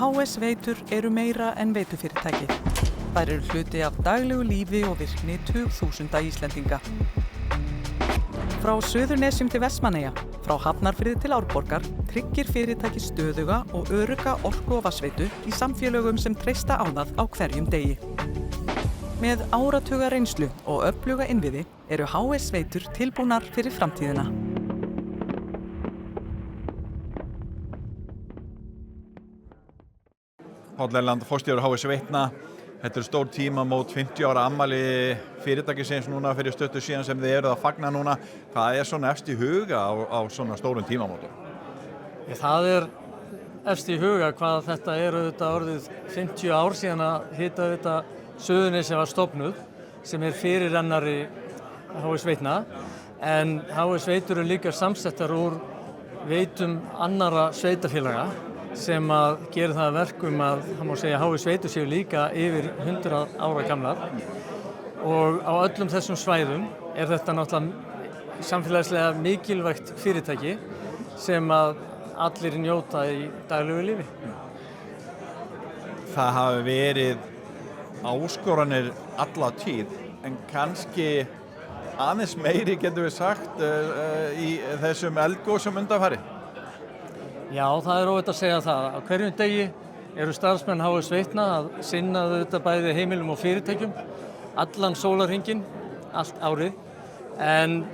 HS Veitur eru meira en veitufyrirtæki. Þær eru hluti af daglegu lífi og virkni tugþúsunda Íslendinga. Frá Suðurnesjum til Vestmannaeyja, frá Hafnarfirði til Árborgar, tryggir fyrirtæki stöðuga og örugga orku- og vatnsveitu í samfélögum sem treysta á það á hverjum degi. Með áratuga reynslu og öfluga innviði eru HS Veitur tilbúnar fyrir framtíðina. Páll Erland, forstjóri HS Veitna. Þetta stór tímamót, 50 ára afmæli fyrirtækisins núna fyrir stuttu síðan sem þið eruð að fagna núna. Hvað svona efst í huga á svona stórum tímamótum? Það efst í huga hvað þetta auðvitað orðið 50 ár síðan að Hitaveita Suðurnesja var stofnuð, sem fyrirrennari HS Veitna. En HS Veitur líka samsettar úr veitum annarra sveitarfélaga sem að gera það að verkum að það má segja HS Veitur séu líka yfir 100 ára gamlar. Og á öllum þessum svæðum þetta náttúrulega samfélagslega mikilvægt fyrirtæki sem að allir njóta í daglegu lífi. Það hafa verið áskoranir alla tíð, en kannski aðeins meiri getum við sagt í þessum eldgosum undanfari. Já, það óhætt að segja það. Á hverjum degi eru starfsmenn HS Veitna að sinna þetta bæði heimilum og fyrirtækjum, allan sólarhringinn, allt árið. En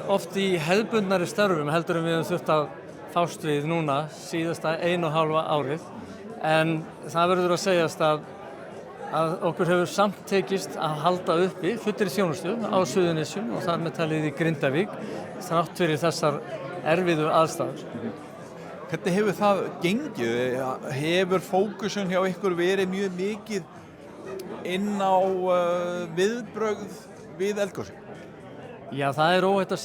oft í hefðbundnari störfum heldur en við höfum þurft að fást við núna síðasta 1,5 árið. En það verður að segjast að okkur hefur samt tekist að halda uppi fullri þjónustu á Suðurnesjum og þar með talið í Grindavík þrátt fyrir þessar erfiðu aðstæður. Hvernig hefur það gengið? Hefur fókusun hjá ykkur verið mjög mikið inn á viðbrögð við eldgosi? Já, það óhætt að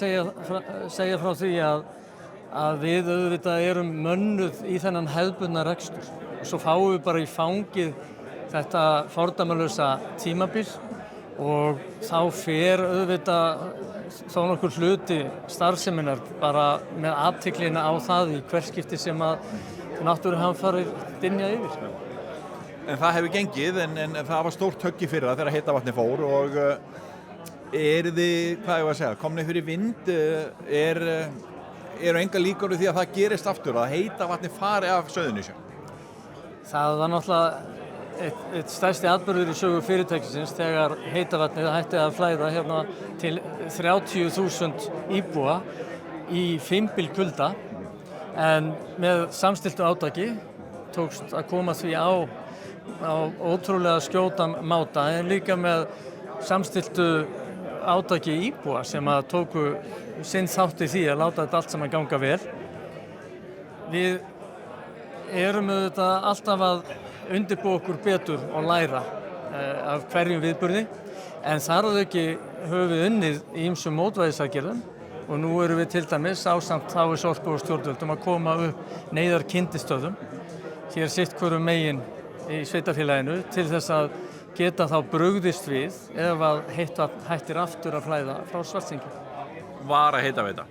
segja frá því að við auðvitað erum mönnuð í þennan hefðbundna rekstur. Og svo fáum við bara í fangið þetta fordæmalausa tímabil og þá auðvitað þó nokkur hluti starfseminnar bara með athyglina á það í hvert skipti sem að náttúruhamfarir dynja yfir. En það hefur gengið, en það var stórt högg í fyrra þegar heita vatni fór og komnir fyrir vind, eru enga líkur því að það gerist aftur, að heita vatni fari af Suðurnesjum? Það var náttúrulega eitt stærsti atburður í sögu fyrirtækisins þegar heita vatnið hætti að flæða hérna til 30.000 íbúa í fimbulkulda, en með samstilltu átaki tókst að koma því á ótrúlega skjótan máta, en líka með samstilltu átaki íbúa sem að tóku sinn þátt í því að láta þetta allt saman ganga vel. Við erum auðvitað alltaf að undirbúa okkur betur og læra af hverjum viðburði, en þar að auki höfum við unnið í ýmsum mótvægisaðgerðum og nú erum við til dæmis ásamt HS Orku og stjórnvöldum að koma upp neyðarkyndistöðum hér sitt hvorum megin í sveitarfélaginu til þess að geta þá brugðist við ef að heitt vatn hættir aftur að flæða frá Svartsengi. Varahitaveita?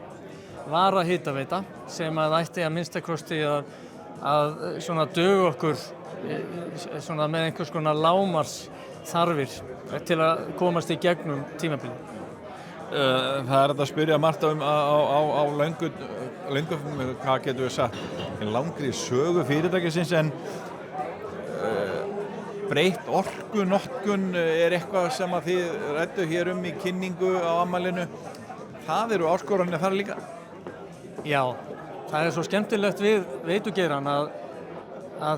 Varahitaveita sem að ætti að minnstakosti að svona duga okkur svona með einhvers konar lágmars þarfir til að komast í gegnum tímabilið. Það hægt að spyrja margt á löngum, hvað getum við sagt, en langri sögu fyrirtækisins, en breytt orkunotkun eitthvað sem að þið ræddu hér í kynningu á afmælinu. Það eru áskoranir þar líka? Já, það svo skemmtilegt við veitugeirann að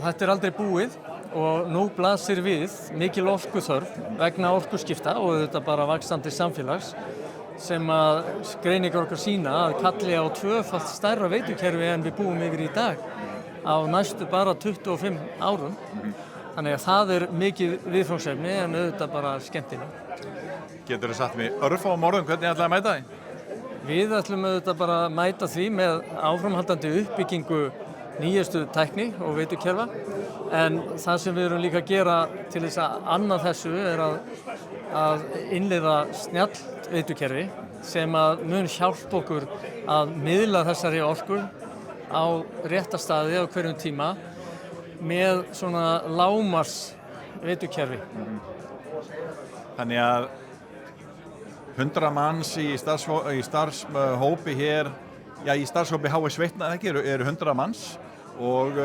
þetta aldrei búið og nú blasir við mikil orkuþörf vegna orkuskipta og þetta bara vaxandi samfélags sem að greiningar okkar sýna að kalli á tvöfalt stærra veitukerfi en við búum yfir í dag á næstu bara 25 árum. Þannig að það mikið viðfangsefni en auðvitað bara skemmtilegt. Geturðu sagt mér örfáum orðum hvernig ætlaði að mæta því? Við ætlum auðvitað bara að mæta því með áframhaldandi uppbyggingu nýjustu tækni og veitukerfa, en það sem við erum líka að gera til þess að annað þessu að innleiða snjallt veitukerfi sem að mun hjálpa okkur að miðla þessari orku á rétta staði á hverjum tíma með svona lágmars veitukerfi. Þannig að 100 manns í starfshópi hér, í starfshópi HS Veitna eru 100 manns og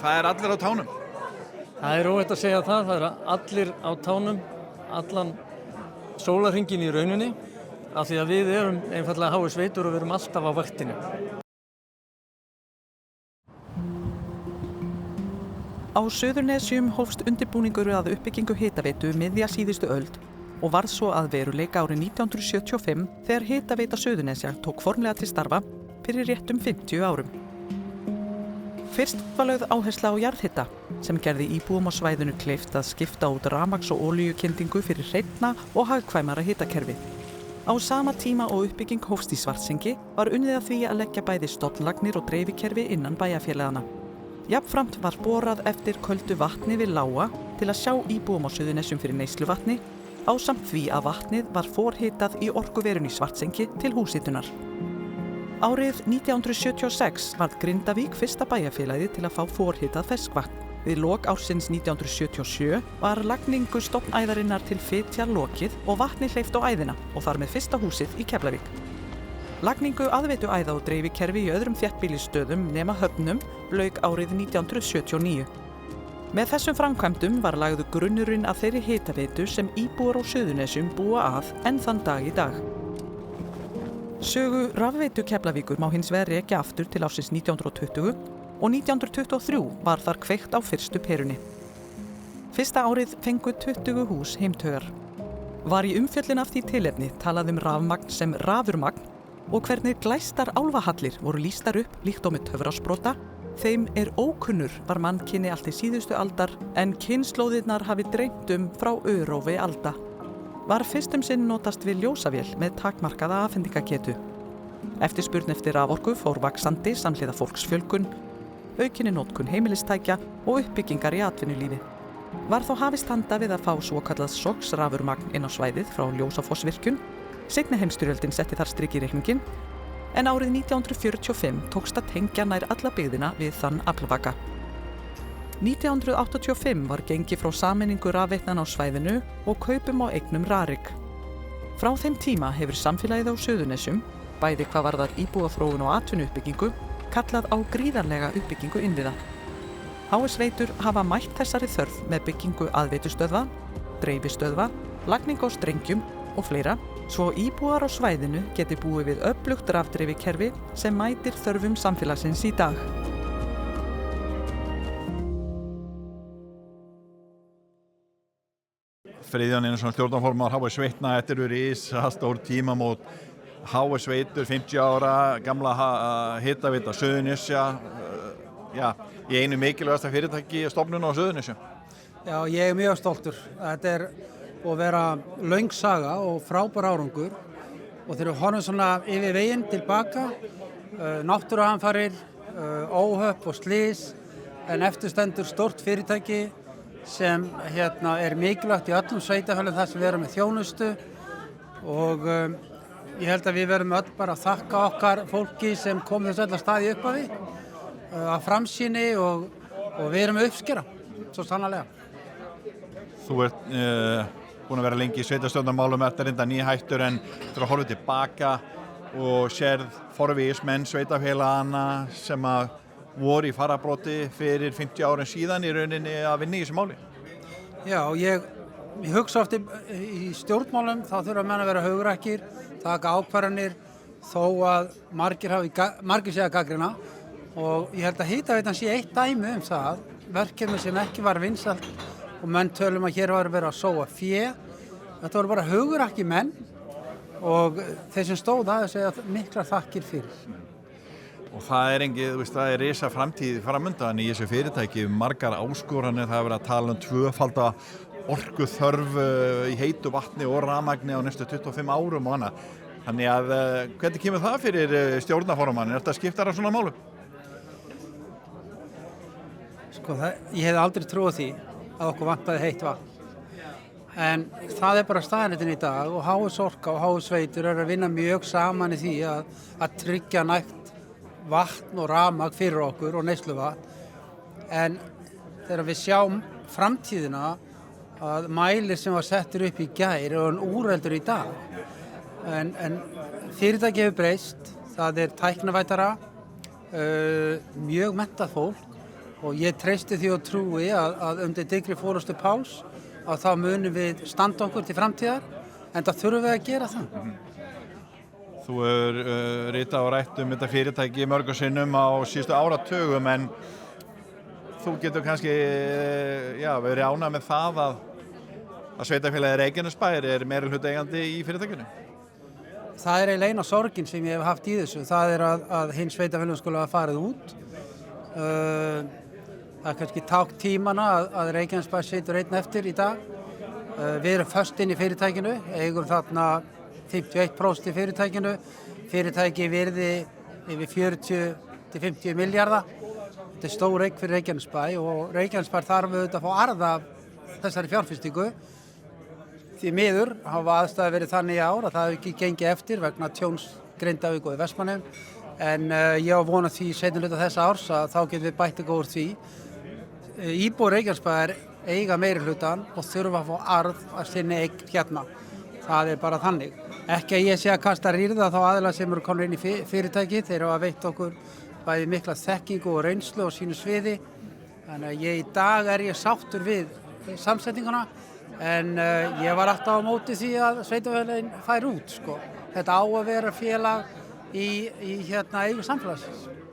það allir á tánum. Það óhætt að segja það eru allir á tánum, allan sólarhringinn í rauninni, af því að við erum einfaldlega HS Veitur og við erum alltaf á vaktinni. Á Suðurnesjum hófst undirbúningur að uppbyggingu hitaveitu miðja síðustu öld og varð svo að veruleika árið 1975 þegar Hitaveita Suðurnesja tók formlega til starfa fyrir réttum 50 árum. Fyrst var lögð áhersla á jarðhita sem gerði íbúum á svæðinu kleift að skipta út rafmagns- og olíukyndingu fyrir hreinna og hagkvæmara hitakerfi. Á sama tíma og uppbygging hófst í Svartsengi var unnið að því að leggja bæði stofnlagnir og dreifikerfi innan bæjarfélagana. Jafnframt var borað eftir köldu vatni við Lága til að sjá íbúum á Suðurnesjum fyrir neysluvatni, ásamt því að vatnið var forhitað í orkuverinu í Svartsengi til húshitunar. Árið 1976 varð Grindavík fyrsta bæjarfélagið til að fá forhitað ferskvatn. Við lok ársins 1977 var lagningu stofnæðarinnar til Fitjar lokið og vatni hleypt á æðina og þar með fyrsta húsið í Keflavík. Lagningu aðveituæða og dreifikerfi í öðrum þéttbýlisstöðum nema Höfnum lauk árið 1979. Með þessum framkvæmdum var lagður grunnurinn að þeirri hitaveitu sem íbúar á Suðurnesjum búa að enn þann dag í dag. Sögu rafveitu Keflavíkur má hins vegar rekja aftur til ársins 1920 og 1923 var þar kveikt á fyrstu perunni. Fyrsta árið fengu 20 hús heimtaugar. Var í umfjöllun af því tilefni talað rafmagn sem rafurmagn og hvernig glæstar álfahallir voru lýstar upp líkt og með töfrasprota. Þeim ókunnur var mannkyni allt í síðustu aldar en kynslóðirnar hafi dreymt frá örófi alda. Var fyrstum sinn notast við ljósavél með takmarkaða afhendingagetu. Eftirspurn eftir raforku fór vaxandi samhliða fólksfjölgun, aukinni notkun heimilistækja og uppbyggingar í atvinnulífi. Var þó hafist handa við að fá svokallað SOx rafurmagn inn á svæðið frá Ljósafossvirkjun. Seinni heimsstyrjöldin setti þar strik í reikninginn, en árið 1945 tókst að tengja nær alla byggðina við þann aflvaka. 1985 var gengið frá sameiningu rafveitnanna á svæðinu og kaupum á eignum Rarik. Frá þeim tíma hefur samfélagið á Suðurnesjum, bæði hvað varðar íbúaþróun og atvinnuuppbyggingu, kallað á gríðarlega uppbyggingu innviða. HS Veitur hafa mætt þessari þörf með byggingu aðveitustöðva, dreifistöðva, lagningu á strengjum og fleira, svo íbúar á svæðinu geti búið við öflugt rafdreifikerfi sem mætir þörfum samfélagsins í dag. Friðjón Einarsson, stjórnarformaður HS Veitna, þetta eru risastór tímamót. HS Veitur, 50 ára, gamla hitaveita Suðurnesja, í einu mikilvægasta fyrirtæki stofnun á Suðurnesjum. Já, ég mjög stoltur. Þetta búið að vera löng saga og frábær árangur og þegar við horfum svona yfir veginn tilbaka, náttúruhamfarir, óhöpp og slys, en eftir stendur stórt fyrirtæki sem mikilvægt í öllum sveitarfélögum þar sem við erum með þjónustu og ég held að við verðum öll bara að þakka okkar fólki sem kom þessu öll að staði upphafi af framsýni og við erum að uppskera, svo sannarlega. Þú ert búin að vera lengi í sveitarstjórnarmálum, ert reynda nýhættur en þú að horfa tilbaka og sérð forvígismenn sveitarfélagana sem að voru í fararbroddi fyrir 50 árum síðan í rauninni að vinna í þessu máli. Já, ég hugsa oft í stjórnmálum, þá þurfa menn að vera hugrækir, taka ákvarðanir þó að margir sé að gagnrýna og ég held að hitaveitan sé eitt dæmi það, verkefni sem ekki var vinsælt og menn tölum að hér var verið að sóa fé. Þetta voru bara hugrakki menn og þeir sem stóð að segja miklar þakkir fyrir. Og það það risa framtíð framundan í þessu fyrirtæki, margar áskoranir, það verið að tala tvöfalda orkuþörf í heitu vatni og rafmagni á næstu 25 árum og annað. Þannig að hvernig kemur það fyrir stjórnarformann? Þetta skiptar á svona málum? Ég hef aldrei trúið því að okkur vantaði heitt vatn. En það bara staðreyndin í dag og HS Orka og HS Veitur að vinna mjög saman í því að tryggja nægt vatn og rafmagn fyrir okkur og neysluvatn. En þegar við sjáum framtíðina að mælir sem var settur upp í gær er úreldur í dag. En fyrirtæki hefur breyst, það tæknivæddara, mjög menntað fólk og ég treysti því og trúi að undir dyggri forystu Páls að þá munum við standa okkur til framtíðar, en það þurfum við að gera það. Þú hefur ritað og rætt þetta fyrirtæki mörgum sinnum á síðustu áratugum, en þú getur kannski verið ánægð með það að sveitarfélagið Reykjanesbær meirihlutaeigandi í fyrirtækinu. Það eiginlega eina sorgin sem ég hef haft í þessu, það að hinn sveitarfélagið skulle hafa farið út. Það kannski ták tímana að Reykjanesbær situr einn eftir í dag. Við erum föst inn í fyrirtækinu, eigum þarna 51% í fyrirtækinu. Fyrirtæki virði yfir 40-50 milljarða. Þetta stór eign fyrir Reykjanesbær og Reykjanesbær þarf auðvitað að fá arð af þessari fjárfestingu. Því miður hafa aðstæður verið þannig í ár að það hefur ekki gengið eftir vegna tjóns Grindavík og í Vestmannaeyjum. En ég á von á því seinni hluta þessa árs að þá getum við bætt eitthvað úr því. Íbúar Reykjanesbæjar eiga meirihlutann og þurfa að fá arð af sinni eign hérna. Það bara þannig. Ekki að ég sé að kasta rýrða þá aðila sem eru komnir inn í fyrirtæki. Þeir hafa veitt okkur bæði mikla þekkingu og reynslu á sínu sviði. Þannig að í dag ég sáttur við samsetninguna. En ég var alltaf á móti því að sveitarfélögin fær út, sko. Þetta á að vera félag í eigu samfélagsins.